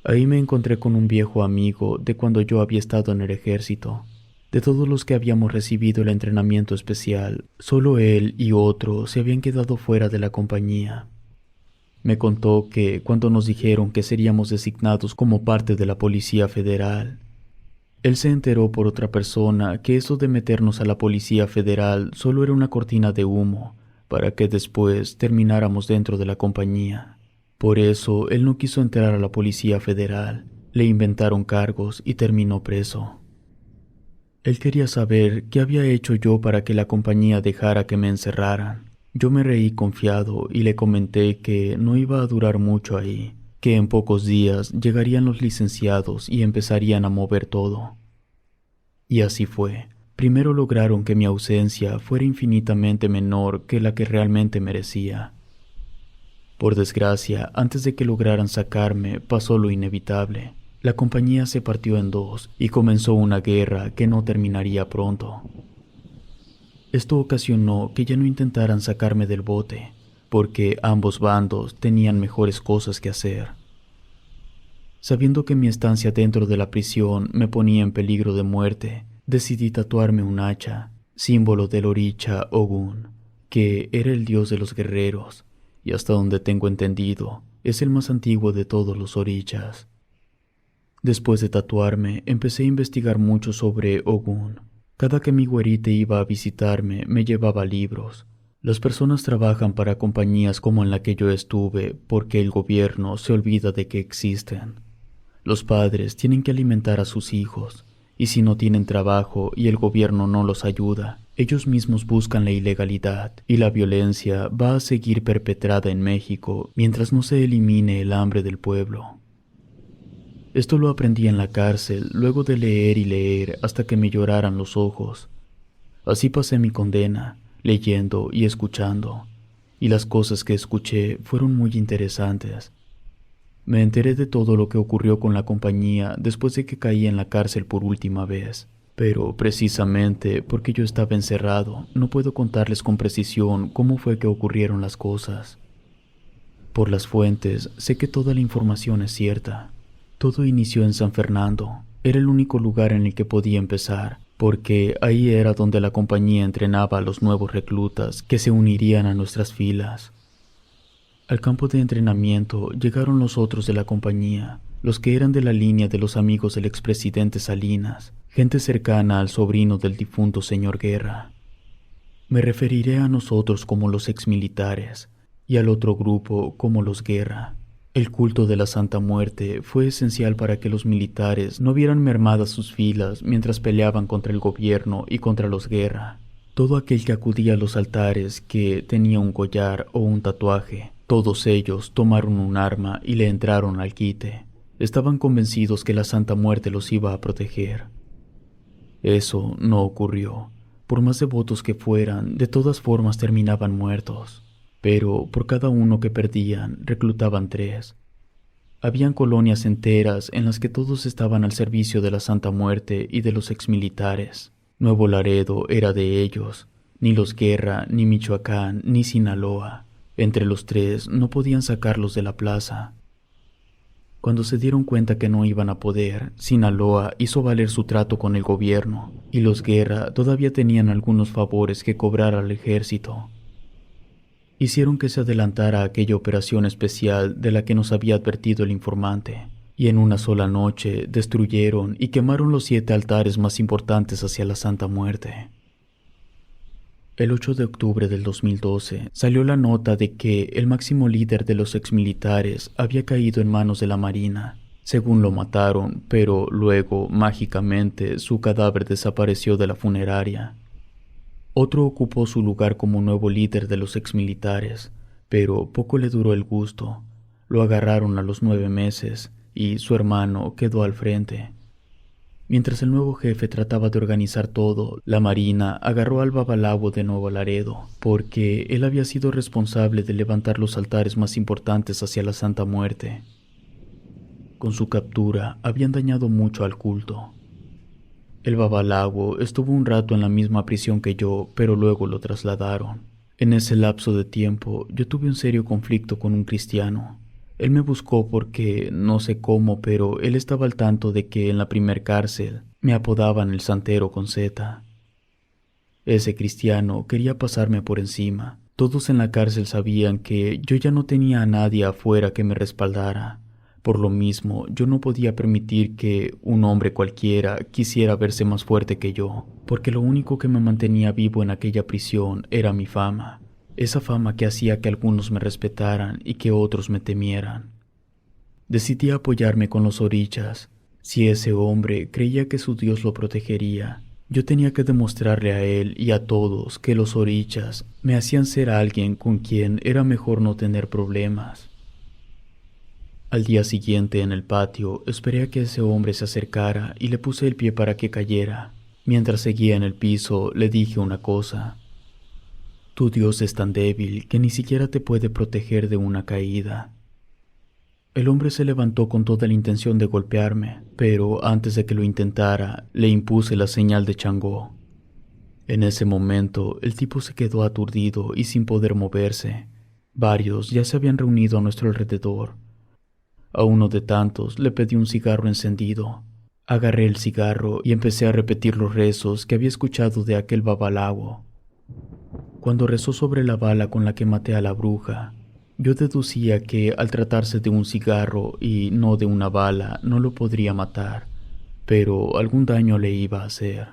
Ahí me encontré con un viejo amigo de cuando yo había estado en el ejército. De todos los que habíamos recibido el entrenamiento especial, solo él y otro se habían quedado fuera de la compañía. Me contó que cuando nos dijeron que seríamos designados como parte de la Policía Federal, él se enteró por otra persona que eso de meternos a la Policía Federal solo era una cortina de humo para que después termináramos dentro de la compañía. Por eso él no quiso entrar a la Policía Federal, le inventaron cargos y terminó preso. Él quería saber qué había hecho yo para que la compañía dejara que me encerraran. Yo me reí confiado y le comenté que no iba a durar mucho ahí, que en pocos días llegarían los licenciados y empezarían a mover todo. Y así fue. Primero lograron que mi ausencia fuera infinitamente menor que la que realmente merecía. Por desgracia, antes de que lograran sacarme, pasó lo inevitable. La compañía se partió en dos y comenzó una guerra que no terminaría pronto. Esto ocasionó que ya no intentaran sacarme del bote, porque ambos bandos tenían mejores cosas que hacer. Sabiendo que mi estancia dentro de la prisión me ponía en peligro de muerte, decidí tatuarme un hacha, símbolo del Oricha Ogún, que era el dios de los guerreros, y hasta donde tengo entendido, es el más antiguo de todos los orichas. Después de tatuarme, empecé a investigar mucho sobre Ogún. Cada que mi güerite iba a visitarme, me llevaba libros. Las personas trabajan para compañías como en la que yo estuve porque el gobierno se olvida de que existen. Los padres tienen que alimentar a sus hijos, y si no tienen trabajo y el gobierno no los ayuda, ellos mismos buscan la ilegalidad, y la violencia va a seguir perpetrada en México mientras no se elimine el hambre del pueblo. Esto lo aprendí en la cárcel, luego de leer y leer hasta que me lloraran los ojos. Así pasé mi condena, leyendo y escuchando, y las cosas que escuché fueron muy interesantes. Me enteré de todo lo que ocurrió con la compañía después de que caí en la cárcel por última vez, pero precisamente porque yo estaba encerrado, no puedo contarles con precisión cómo fue que ocurrieron las cosas. Por las fuentes, sé que toda la información es cierta. Todo inició en San Fernando. Era el único lugar en el que podía empezar, porque ahí era donde la compañía entrenaba a los nuevos reclutas que se unirían a nuestras filas. Al campo de entrenamiento llegaron los otros de la compañía, los que eran de la línea de los amigos del expresidente Salinas, gente cercana al sobrino del difunto señor Guerra. Me referiré a nosotros como los exmilitares y al otro grupo como los Guerra. El culto de la Santa Muerte fue esencial para que los militares no vieran mermadas sus filas mientras peleaban contra el gobierno y contra los Guerra. Todo aquel que acudía a los altares que tenía un collar o un tatuaje, todos ellos tomaron un arma y le entraron al quite. Estaban convencidos que la Santa Muerte los iba a proteger. Eso no ocurrió. Por más devotos que fueran, de todas formas terminaban muertos. Pero por cada uno que perdían, reclutaban 3. Habían colonias enteras en las que todos estaban al servicio de la Santa Muerte y de los exmilitares. Nuevo Laredo era de ellos. Ni los Guerra, ni Michoacán, ni Sinaloa. Entre los 3 no podían sacarlos de la plaza. Cuando se dieron cuenta que no iban a poder, Sinaloa hizo valer su trato con el gobierno, y los Guerra todavía tenían algunos favores que cobrar al ejército. Hicieron que se adelantara aquella operación especial de la que nos había advertido el informante, y en una sola noche destruyeron y quemaron los 7 altares más importantes hacia la Santa Muerte. El 8 de octubre del 2012 salió la nota de que el máximo líder de los exmilitares había caído en manos de la Marina. Según lo mataron, pero luego, mágicamente, su cadáver desapareció de la funeraria. Otro ocupó su lugar como nuevo líder de los exmilitares, pero poco le duró el gusto. Lo agarraron a los 9 meses y su hermano quedó al frente. Mientras el nuevo jefe trataba de organizar todo, la Marina agarró al Babalao de Nuevo Laredo, porque él había sido responsable de levantar los altares más importantes hacia la Santa Muerte. Con su captura habían dañado mucho al culto. El Babalao estuvo un rato en la misma prisión que yo, pero luego lo trasladaron. En ese lapso de tiempo, yo tuve un serio conflicto con un cristiano. Él me buscó porque, no sé cómo, pero él estaba al tanto de que en la primer cárcel me apodaban el Santero con Z. Ese cristiano quería pasarme por encima. Todos en la cárcel sabían que yo ya no tenía a nadie afuera que me respaldara. Por lo mismo, yo no podía permitir que un hombre cualquiera quisiera verse más fuerte que yo, porque lo único que me mantenía vivo en aquella prisión era mi fama. Esa fama que hacía que algunos me respetaran y que otros me temieran. Decidí apoyarme con los orichas. Si ese hombre creía que su Dios lo protegería, yo tenía que demostrarle a él y a todos que los orichas me hacían ser alguien con quien era mejor no tener problemas. Al día siguiente en el patio esperé a que ese hombre se acercara y le puse el pie para que cayera. Mientras seguía en el piso le dije una cosa: tu Dios es tan débil que ni siquiera te puede proteger de una caída. El hombre se levantó con toda la intención de golpearme, pero antes de que lo intentara, le impuse la señal de Changó. En ese momento, el tipo se quedó aturdido y sin poder moverse. Varios ya se habían reunido a nuestro alrededor. A uno de tantos le pedí un cigarro encendido. Agarré el cigarro y empecé a repetir los rezos que había escuchado de aquel Babalao. Cuando rezó sobre la bala con la que maté a la bruja, yo deducía que al tratarse de un cigarro y no de una bala no lo podría matar, pero algún daño le iba a hacer.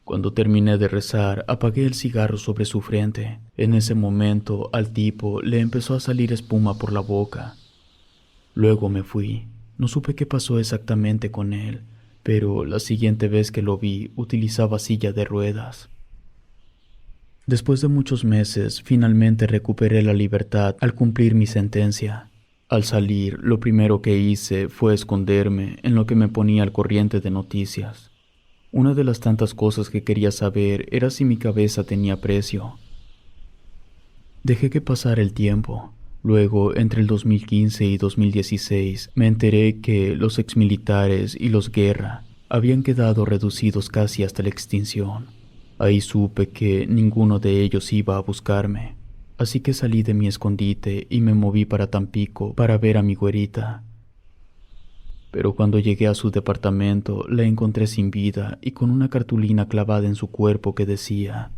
Cuando terminé de rezar, apagué el cigarro sobre su frente. En ese momento al tipo le empezó a salir espuma por la boca. Luego me fui. No supe qué pasó exactamente con él, pero la siguiente vez que lo vi utilizaba silla de ruedas. Después de muchos meses, finalmente recuperé la libertad al cumplir mi sentencia. Al salir, lo primero que hice fue esconderme en lo que me ponía al corriente de noticias. Una de las tantas cosas que quería saber era si mi cabeza tenía precio. Dejé que pasara el tiempo. Luego, entre el 2015 y 2016, me enteré que los exmilitares y los Guerra habían quedado reducidos casi hasta la extinción. Ahí supe que ninguno de ellos iba a buscarme, así que salí de mi escondite y me moví para Tampico para ver a mi güerita. pero cuando llegué a su departamento la encontré sin vida y con una cartulina clavada en su cuerpo que decía: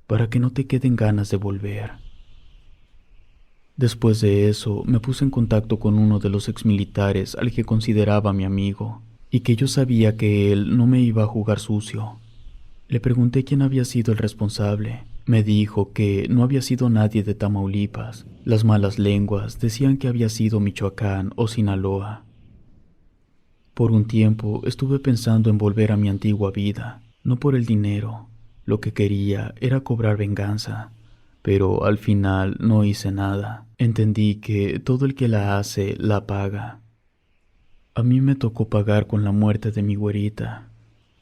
para que no te queden ganas de volver. Después de eso me puse en contacto con uno de los exmilitares al que consideraba mi amigo, y que yo sabía que él no me iba a jugar sucio. Le pregunté quién había sido el responsable. Me dijo que no había sido nadie de Tamaulipas. Las malas lenguas decían que había sido Michoacán o Sinaloa. Por un tiempo estuve pensando en volver a mi antigua vida, no por el dinero. Lo que quería era cobrar venganza, pero al final no hice nada. Entendí que todo el que la hace, la paga. A mí me tocó pagar con la muerte de mi güerita,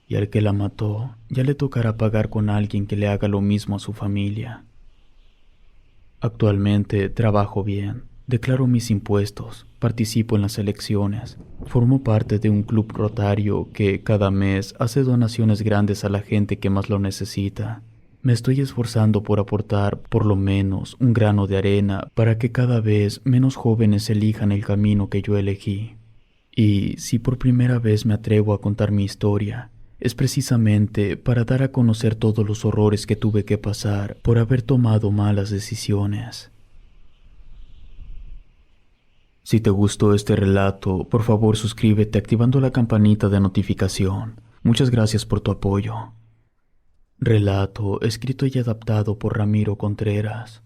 y al que la mató ya le tocará pagar con alguien que le haga lo mismo a su familia. Actualmente trabajo bien, declaro mis impuestos, participo en las elecciones, formo parte de un club rotario que cada mes hace donaciones grandes a la gente que más lo necesita. Me estoy esforzando por aportar por lo menos un grano de arena para que cada vez menos jóvenes elijan el camino que yo elegí. Y si por primera vez me atrevo a contar mi historia, es precisamente para dar a conocer todos los horrores que tuve que pasar por haber tomado malas decisiones. Si te gustó este relato, por favor suscríbete activando la campanita de notificación. Muchas gracias por tu apoyo. Relato escrito y adaptado por Ramiro Contreras.